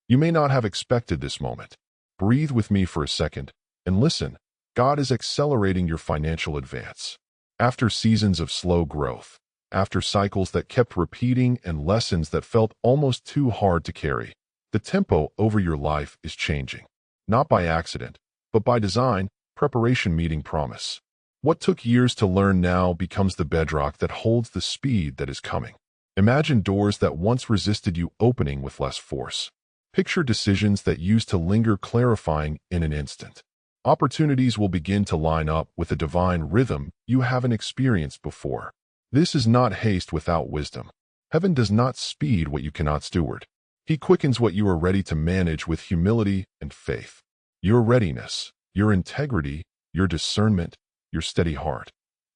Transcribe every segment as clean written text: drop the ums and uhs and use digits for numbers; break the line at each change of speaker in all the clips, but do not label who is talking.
You may not have expected this moment. Breathe with me for a second and listen. God is accelerating your financial advance. After seasons of slow growth, after cycles that kept repeating and lessons that felt almost too hard to carry, the tempo over your life is changing. Not by accident, but by design, preparation meeting promise. What took years to learn now becomes the bedrock that holds the speed that is coming. Imagine doors that once resisted you opening with less force. Picture decisions that used to linger clarifying in an instant. Opportunities will begin to line up with a divine rhythm you haven't experienced before. This is not haste without wisdom. Heaven does not speed what you cannot steward. He quickens what you are ready to manage with humility and faith. Your readiness, your integrity, your discernment, your steady heart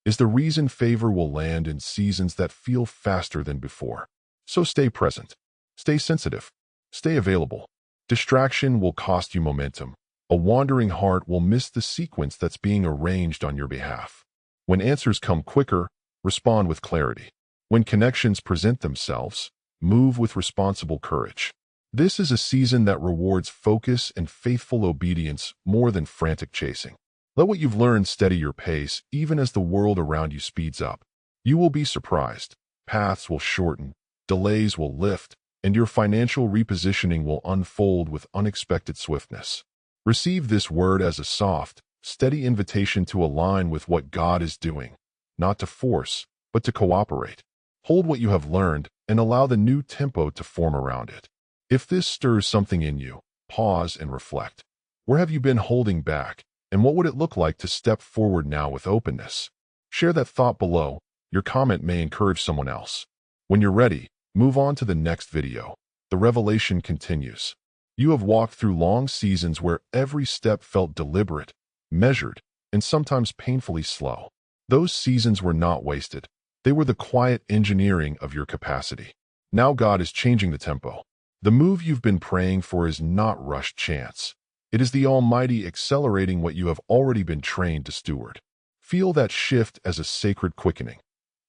is the reason favor will land in seasons that feel faster than before. So stay present, stay sensitive, stay available. Distraction will cost you momentum. A wandering heart will miss the sequence that's being arranged on your behalf. When answers come quicker, respond with clarity. When connections present themselves, move with responsible courage. This is a season that rewards focus and faithful obedience more than frantic chasing. Let what you've learned steady your pace even as the world around you speeds up. You will be surprised. Paths will shorten, delays will lift, and your financial repositioning will unfold with unexpected swiftness. Receive this word as a soft, steady invitation to align with what God is doing, not to force, but to cooperate. Hold what you have learned and allow the new tempo to form around it. If this stirs something in you, pause and reflect. Where have you been holding back, and what would it look like to step forward now with openness? Share that thought below. Your comment may encourage someone else. When you're ready, move on to the next video. The revelation continues. You have walked through long seasons where every step felt deliberate, measured, and sometimes painfully slow. Those seasons were not wasted. They were the quiet engineering of your capacity. Now God is changing the tempo. The move you've been praying for is not rushed chance. It is the Almighty accelerating what you have already been trained to steward. Feel that shift as a sacred quickening.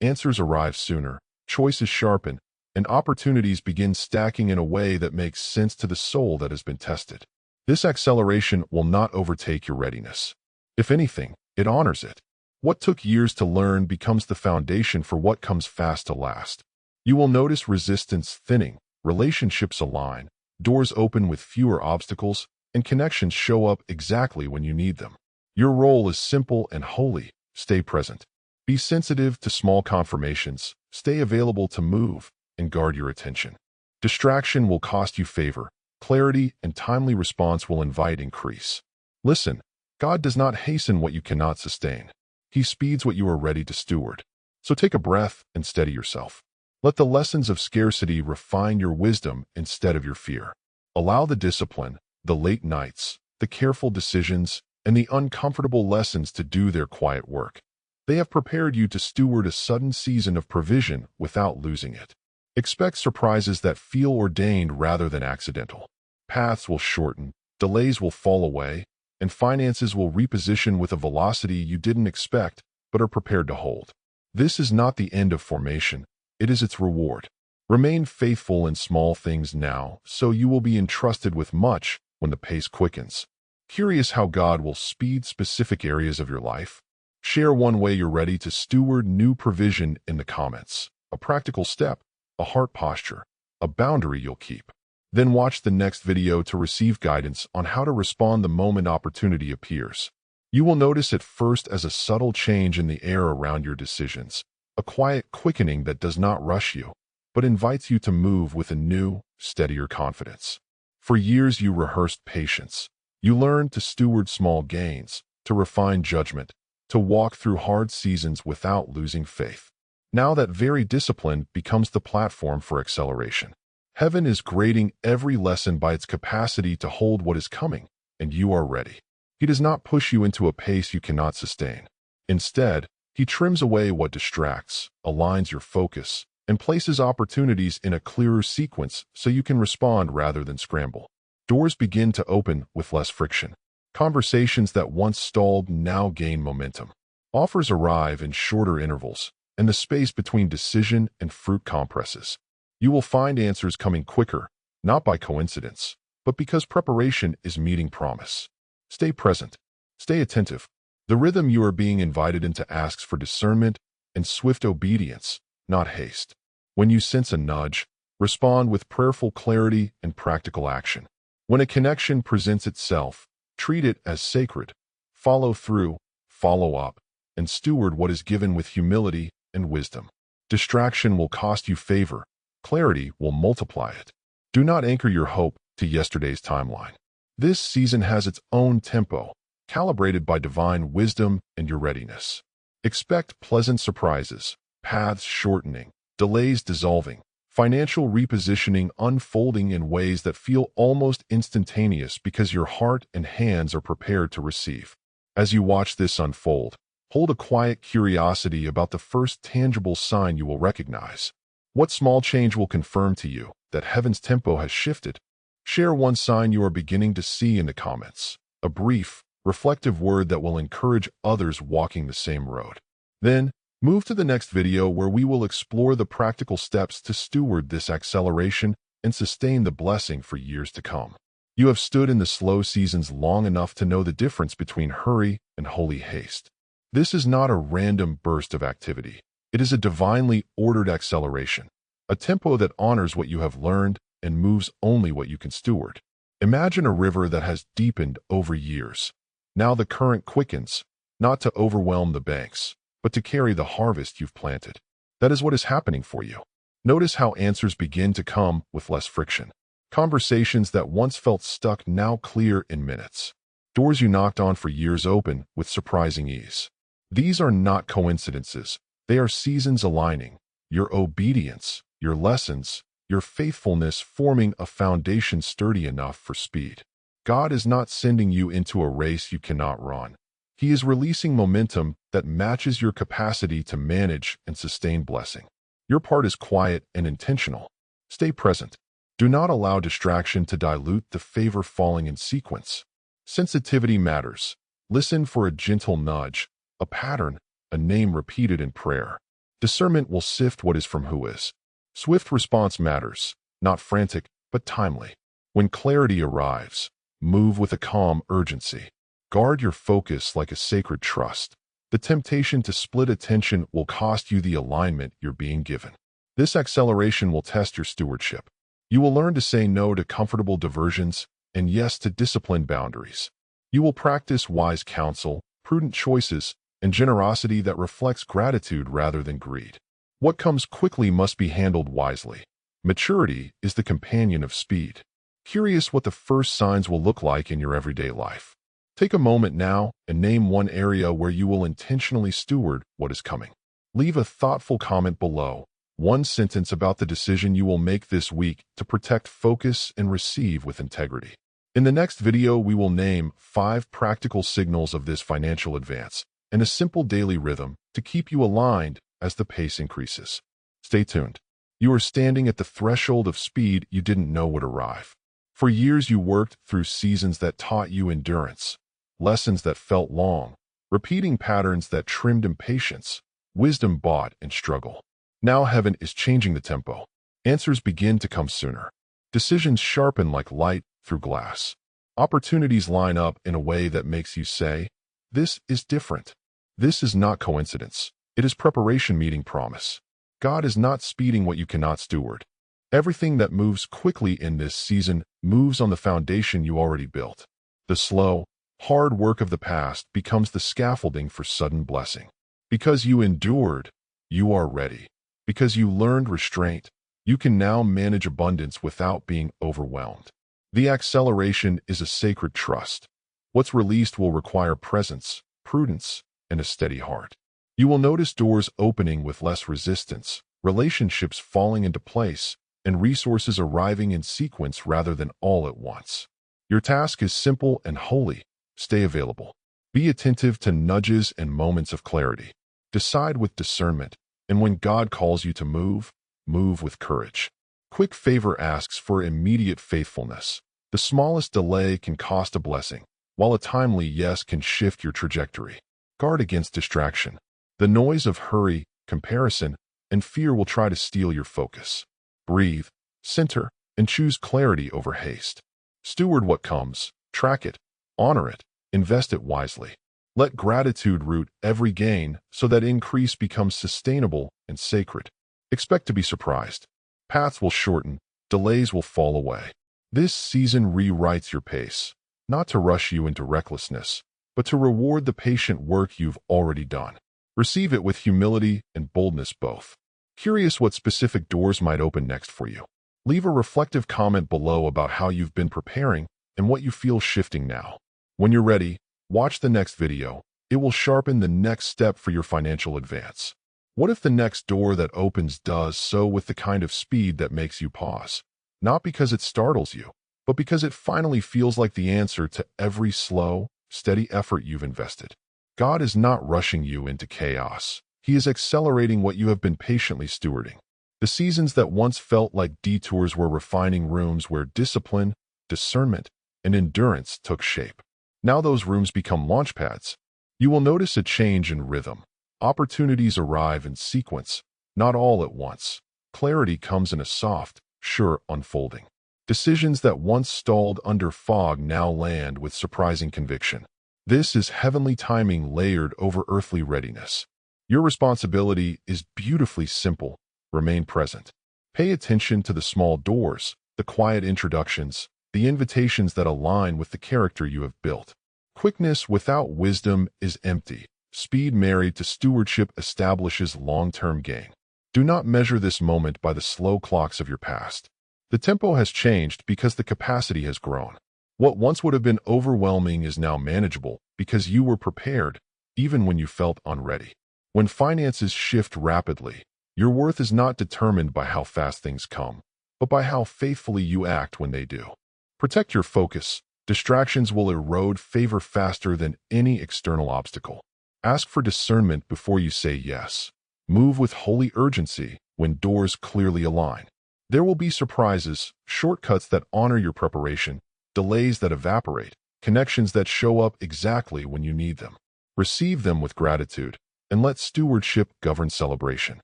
Answers arrive sooner, choices sharpen, and opportunities begin stacking in a way that makes sense to the soul that has been tested. This acceleration will not overtake your readiness. If anything, it honors it. What took years to learn becomes the foundation for what comes fast to last. You will notice resistance thinning, relationships align, doors open with fewer obstacles, and connections show up exactly when you need them. Your role is simple and holy. Stay present. Be sensitive to small confirmations, stay available to move, and guard your attention. Distraction will cost you favor. Clarity and timely response will invite increase. Listen, God does not hasten what you cannot sustain. He speeds what you are ready to steward. So take a breath and steady yourself. Let the lessons of scarcity refine your wisdom instead of your fear. Allow the discipline, the late nights, the careful decisions, and the uncomfortable lessons to do their quiet work. They have prepared you to steward a sudden season of provision without losing it. Expect surprises that feel ordained rather than accidental. Paths will shorten, delays will fall away, and finances will reposition with a velocity you didn't expect but are prepared to hold. This is not the end of formation, it is its reward. Remain faithful in small things now, so you will be entrusted with much when the pace quickens. Curious how God will speed specific areas of your life? Share one way you're ready to steward new provision in the comments. A practical step, a heart posture, a boundary you'll keep. Then watch the next video to receive guidance on how to respond the moment opportunity appears. You will notice it first as a subtle change in the air around your decisions, a quiet quickening that does not rush you, but invites you to move with a new, steadier confidence. For years you rehearsed patience. You learned to steward small gains, to refine judgment, to walk through hard seasons without losing faith. Now that very discipline becomes the platform for acceleration. Heaven is grading every lesson by its capacity to hold what is coming, and you are ready. He does not push you into a pace you cannot sustain. Instead, He trims away what distracts, aligns your focus, and places opportunities in a clearer sequence so you can respond rather than scramble. Doors begin to open with less friction. Conversations that once stalled now gain momentum. Offers arrive in shorter intervals, and the space between decision and fruit compresses. You will find answers coming quicker, not by coincidence, but because preparation is meeting promise. Stay present. Stay attentive. The rhythm you are being invited into asks for discernment and swift obedience, not haste. When you sense a nudge, respond with prayerful clarity and practical action. When a connection presents itself, treat it as sacred. Follow through, follow up, and steward what is given with humility and wisdom. Distraction will cost you favor. Clarity will multiply it. Do not anchor your hope to yesterday's timeline. This season has its own tempo, calibrated by divine wisdom and your readiness. Expect pleasant surprises, paths shortening, delays dissolving, financial repositioning unfolding in ways that feel almost instantaneous because your heart and hands are prepared to receive. As you watch this unfold, hold a quiet curiosity about the first tangible sign you will recognize. What small change will confirm to you that heaven's tempo has shifted? Share one sign you are beginning to see in the comments, a brief, reflective word that will encourage others walking the same road. Then, move to the next video where we will explore the practical steps to steward this acceleration and sustain the blessing for years to come. You have stood in the slow seasons long enough to know the difference between hurry and holy haste. This is not a random burst of activity. It is a divinely ordered acceleration, a tempo that honors what you have learned and moves only what you can steward. Imagine a river that has deepened over years. Now the current quickens, not to overwhelm the banks, but to carry the harvest you've planted. That is what is happening for you. Notice how answers begin to come with less friction. Conversations that once felt stuck now clear in minutes. Doors you knocked on for years open with surprising ease. These are not coincidences. They are seasons aligning. Your obedience, your lessons, your faithfulness forming a foundation sturdy enough for speed. God is not sending you into a race you cannot run. He is releasing momentum that matches your capacity to manage and sustain blessing. Your part is quiet and intentional. Stay present. Do not allow distraction to dilute the favor falling in sequence. Sensitivity matters. Listen for a gentle nudge, a pattern, a name repeated in prayer. Discernment will sift what is from who is. Swift response matters, not frantic, but timely. When clarity arrives, move with a calm urgency. Guard your focus like a sacred trust. The temptation to split attention will cost you the alignment you're being given. This acceleration will test your stewardship. You will learn to say no to comfortable diversions and yes to disciplined boundaries. You will practice wise counsel, prudent choices, and generosity that reflects gratitude rather than greed. What comes quickly must be handled wisely. Maturity is the companion of speed. Curious what the first signs will look like in your everyday life. Take a moment now and name one area where you will intentionally steward what is coming. Leave a thoughtful comment below, one sentence about the decision you will make this week to protect focus and receive with integrity. In the next video, we will name 5 practical signals of this financial advance and a simple daily rhythm to keep you aligned as the pace increases. Stay tuned. You are standing at the threshold of speed you didn't know would arrive. For years you worked through seasons that taught you endurance, lessons that felt long, repeating patterns that trimmed impatience, wisdom bought in struggle. Now heaven is changing the tempo. Answers begin to come sooner. Decisions sharpen like light through glass. Opportunities line up in a way that makes you say, "This is different." This is not coincidence. It is preparation meeting promise. God is not speeding what you cannot steward. Everything that moves quickly in this season moves on the foundation you already built. The slow, hard work of the past becomes the scaffolding for sudden blessing. Because you endured, you are ready. Because you learned restraint, you can now manage abundance without being overwhelmed. The acceleration is a sacred trust. What's released will require presence, prudence, and a steady heart. You will notice doors opening with less resistance, relationships falling into place, and resources arriving in sequence rather than all at once. Your task is simple and holy. Stay available. Be attentive to nudges and moments of clarity. Decide with discernment, and when God calls you to move, move with courage. Quick favor asks for immediate faithfulness. The smallest delay can cost a blessing, while a timely yes can shift your trajectory. Guard against distraction. The noise of hurry, comparison, and fear will try to steal your focus. Breathe, center, and choose clarity over haste. Steward what comes, track it, honor it, invest it wisely. Let gratitude root every gain so that increase becomes sustainable and sacred. Expect to be surprised. Paths will shorten, delays will fall away. This season rewrites your pace, not to rush you into recklessness, but to reward the patient work you've already done. Receive it with humility and boldness both. Curious what specific doors might open next for you? Leave a reflective comment below about how you've been preparing and what you feel shifting now. When you're ready, watch the next video. It will sharpen the next step for your financial advance. What if the next door that opens does so with the kind of speed that makes you pause? Not because it startles you, but because it finally feels like the answer to every slow, steady effort you've invested. God is not rushing you into chaos. He is accelerating what you have been patiently stewarding. The seasons that once felt like detours were refining rooms where discipline, discernment, and endurance took shape. Now those rooms become launchpads. You will notice a change in rhythm. Opportunities arrive in sequence, not all at once. Clarity comes in a soft, sure unfolding. Decisions that once stalled under fog now land with surprising conviction. This is heavenly timing layered over earthly readiness. Your responsibility is beautifully simple. Remain present. Pay attention to the small doors, the quiet introductions, the invitations that align with the character you have built. Quickness without wisdom is empty. Speed married to stewardship establishes long-term gain. Do not measure this moment by the slow clocks of your past. The tempo has changed because the capacity has grown. What once would have been overwhelming is now manageable because you were prepared, even when you felt unready. When finances shift rapidly, your worth is not determined by how fast things come, but by how faithfully you act when they do. Protect your focus. Distractions will erode favor faster than any external obstacle. Ask for discernment before you say yes. Move with holy urgency when doors clearly align. There will be surprises, shortcuts that honor your preparation, delays that evaporate, connections that show up exactly when you need them. Receive them with gratitude, and let stewardship govern celebration.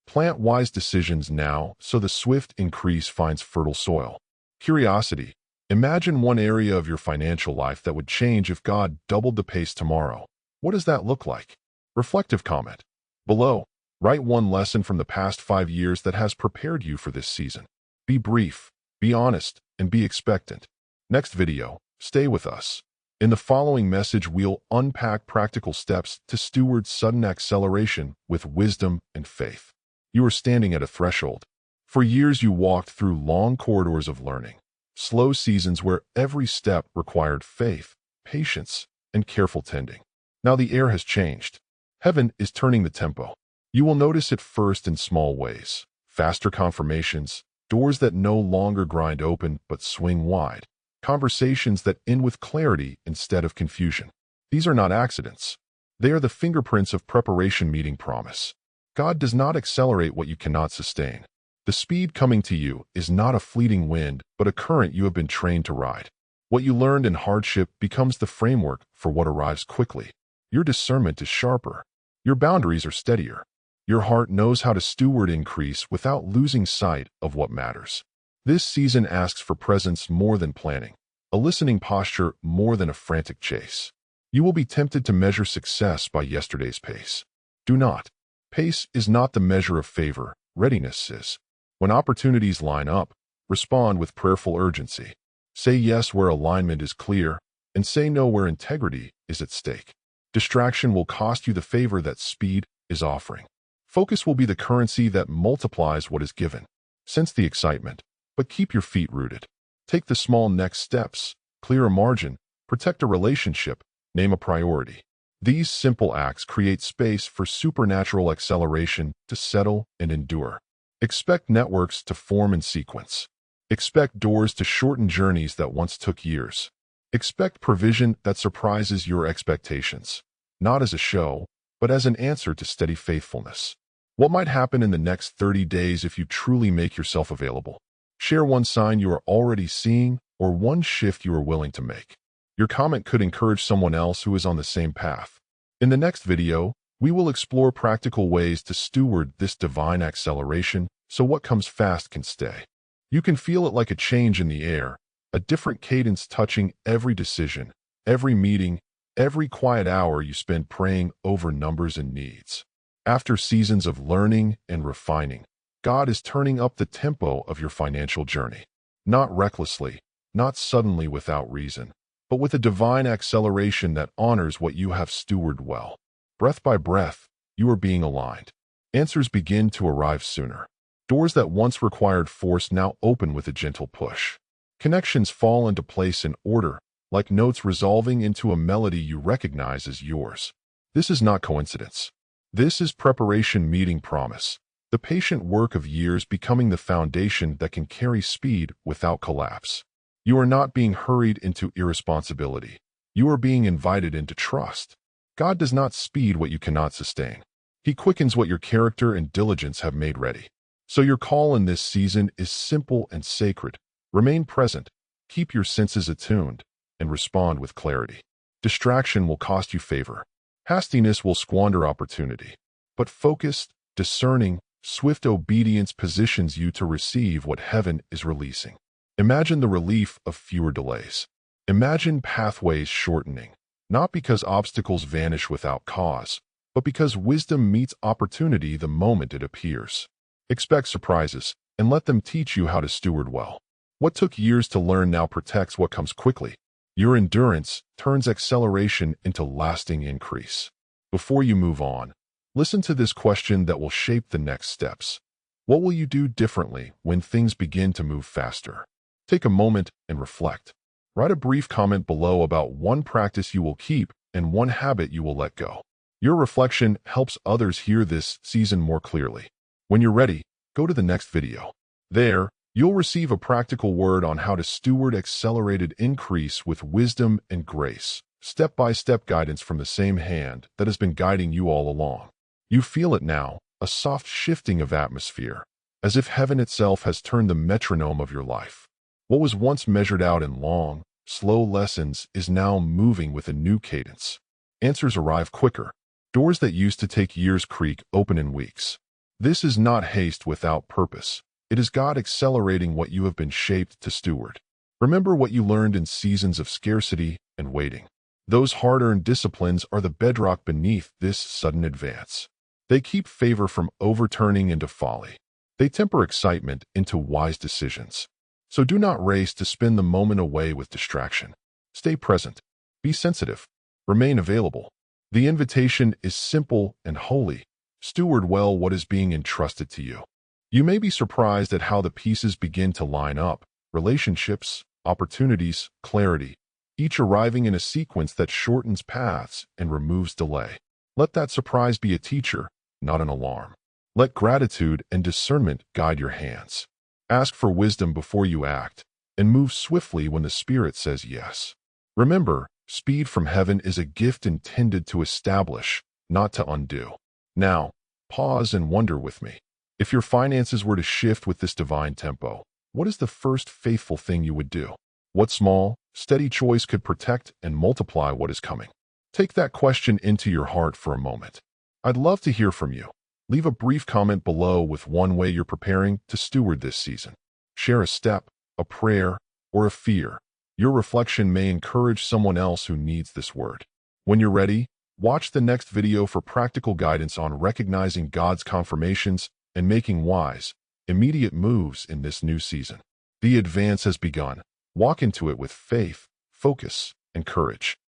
Plant wise decisions now so the swift increase finds fertile soil. Curiosity. Imagine one area of your financial life that would change if God doubled the pace tomorrow. What does that look like? Reflective comment. Below, write one lesson from the past 5 years that has prepared you for this season. Be brief, be honest, and be expectant. Next video, stay with us. In the following message, we'll unpack practical steps to steward sudden acceleration with wisdom and faith. You are standing at a threshold. For years, you walked through long corridors of learning, slow seasons where every step required faith, patience, and careful tending. Now the air has changed. Heaven is turning the tempo. You will notice it first in small ways. Faster confirmations, doors that no longer grind open but swing wide, conversations that end with clarity instead of confusion. These are not accidents. They are the fingerprints of preparation meeting promise. God does not accelerate what you cannot sustain. The speed coming to you is not a fleeting wind, but a current you have been trained to ride. What you learned in hardship becomes the framework for what arrives quickly. Your discernment is sharper. Your boundaries are steadier. Your heart knows how to steward increase without losing sight of what matters. This season asks for presence more than planning, a listening posture more than a frantic chase. You will be tempted to measure success by yesterday's pace. Do not. Pace is not the measure of favor, readiness is. When opportunities line up, respond with prayerful urgency. Say yes where alignment is clear, and say no where integrity is at stake. Distraction will cost you the favor that speed is offering. Focus will be the currency that multiplies what is given. Sense the excitement, but keep your feet rooted. Take the small next steps, clear a margin, protect a relationship, name a priority. These simple acts create space for supernatural acceleration to settle and endure. Expect networks to form in sequence. Expect doors to shorten journeys that once took years. Expect provision that surprises your expectations, not as a show, but as an answer to steady faithfulness. What might happen in the next 30 days if you truly make yourself available? Share one sign you are already seeing or one shift you are willing to make. Your comment could encourage someone else who is on the same path. In the next video, we will explore practical ways to steward this divine acceleration so what comes fast can stay. You can feel it like a change in the air, a different cadence touching every decision, every meeting, every quiet hour you spend praying over numbers and needs. After seasons of learning and refining, God is turning up the tempo of your financial journey. Not recklessly, not suddenly without reason, but with a divine acceleration that honors what you have stewarded well. Breath by breath, you are being aligned. Answers begin to arrive sooner. Doors that once required force now open with a gentle push. Connections fall into place in order, like notes resolving into a melody you recognize as yours. This is not coincidence. This is preparation meeting promise, the patient work of years becoming the foundation that can carry speed without collapse. You are not being hurried into irresponsibility. You are being invited into trust. God does not speed what you cannot sustain. He quickens what your character and diligence have made ready. So your call in this season is simple and sacred. Remain present, keep your senses attuned, and respond with clarity. Distraction will cost you favor. Hastiness will squander opportunity. But focused, discerning, swift obedience positions you to receive what heaven is releasing. Imagine the relief of fewer delays. Imagine pathways shortening, not because obstacles vanish without cause, but because wisdom meets opportunity the moment it appears. Expect surprises, and let them teach you how to steward well. What took years to learn now protects what comes quickly. Your endurance turns acceleration into lasting increase. Before you move on, listen to this question that will shape the next steps. What will you do differently when things begin to move faster? Take a moment and reflect. Write a brief comment below about one practice you will keep and one habit you will let go. Your reflection helps others hear this season more clearly. When you're ready, go to the next video. There, you'll receive a practical word on how to steward accelerated increase with wisdom and grace. Step-by-step guidance from the same hand that has been guiding you all along. You feel it now, a soft shifting of atmosphere, as if heaven itself has turned the metronome of your life. What was once measured out in long, slow lessons is now moving with a new cadence. Answers arrive quicker. Doors that used to take years creak open in weeks. This is not haste without purpose. It is God accelerating what you have been shaped to steward. Remember what you learned in seasons of scarcity and waiting. Those hard-earned disciplines are the bedrock beneath this sudden advance. They keep favor from overturning into folly. They temper excitement into wise decisions. So do not race to spin the moment away with distraction. Stay present. Be sensitive. Remain available. The invitation is simple and holy. Steward well what is being entrusted to you. You may be surprised at how the pieces begin to line up. Relationships, opportunities, clarity, each arriving in a sequence that shortens paths and removes delay. Let that surprise be a teacher, not an alarm. Let gratitude and discernment guide your hands. Ask for wisdom before you act, and move swiftly when the Spirit says yes. Remember, speed from heaven is a gift intended to establish, not to undo. Now, pause and wonder with me. If your finances were to shift with this divine tempo, what is the first faithful thing you would do? What small, steady choice could protect and multiply what is coming? Take that question into your heart for a moment. I'd love to hear from you. Leave a brief comment below with one way you're preparing to steward this season. Share a step, a prayer, or a fear. Your reflection may encourage someone else who needs this word. When you're ready, watch the next video for practical guidance on recognizing God's confirmations and making wise, immediate moves in this new season. The advance has begun. Walk into it with faith, focus, and courage.